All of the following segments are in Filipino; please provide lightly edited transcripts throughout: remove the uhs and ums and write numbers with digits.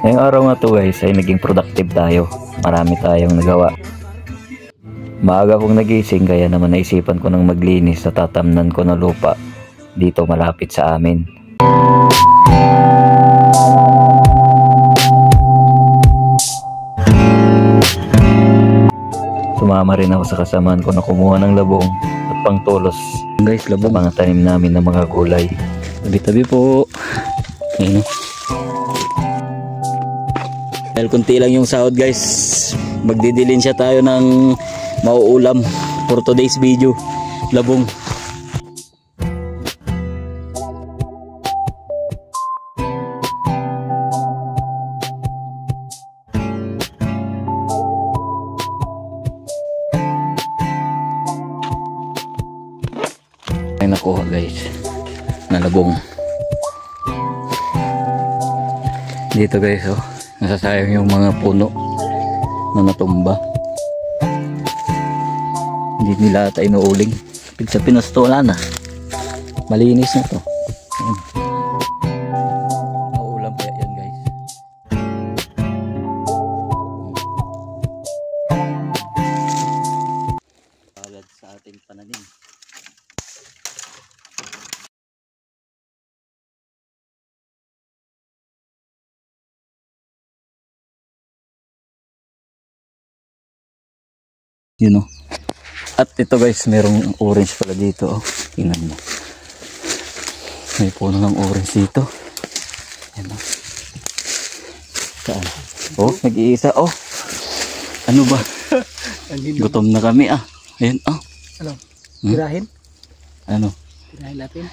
Ngayong araw nga to guys ay naging productive tayo. Marami tayong nagawa. Maaga kong nagising kaya naman naisipan ko nang maglinis sa tatamnan ko na lupa dito malapit sa amin. Sumama rin ako sa kasamaan ko na kumuha ng labong at pangtulos guys, labong mga tanim namin ng mga gulay. Tabi-tabi po. Ayun. Dahil kunti lang yung sahod guys, magdidilin siya tayo ng mauulam for today's video, labong. Ay nakuha guys, na labong. Dito guys oh, nasasayang yung mga puno na natumba. Hindi nila ata inuuling. Pag sa pinusto wala na. Malinis na to. Ayan. Mauulam kaya yan guys. Palad sa ating pananim. Yun o. At ito guys, merong orange pala dito. Oh. Tingnan mo. May puno ng orange dito. Yan o. Saan? Oh, nag-iisa. Oh. Ano ba? Gutom na kami ah. Ayan oh. Ano? Tirahin? Ano? Tirahin natin.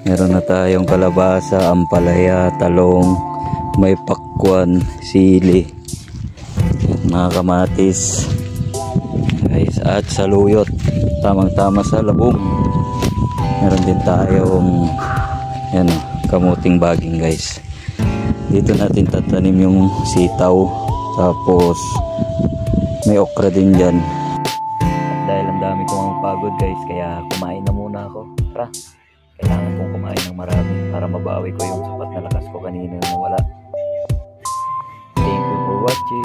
Meron na tayong kalabasa, ampalaya, talong, may pakwan, sili, mga kamatis guys, at saluyot. Tamang tama sa labong. Meron din tayong yan, kamuting baging guys. Dito natin tatanim yung sitaw, tapos may okra din dyan. At dahil ang dami kong pagod guys, kaya kumain na muna ako. Tara, kailangan kong kumain ng marami para mabawi ko yung sapat na lakas ko kanina na nawala. Thank you for watching.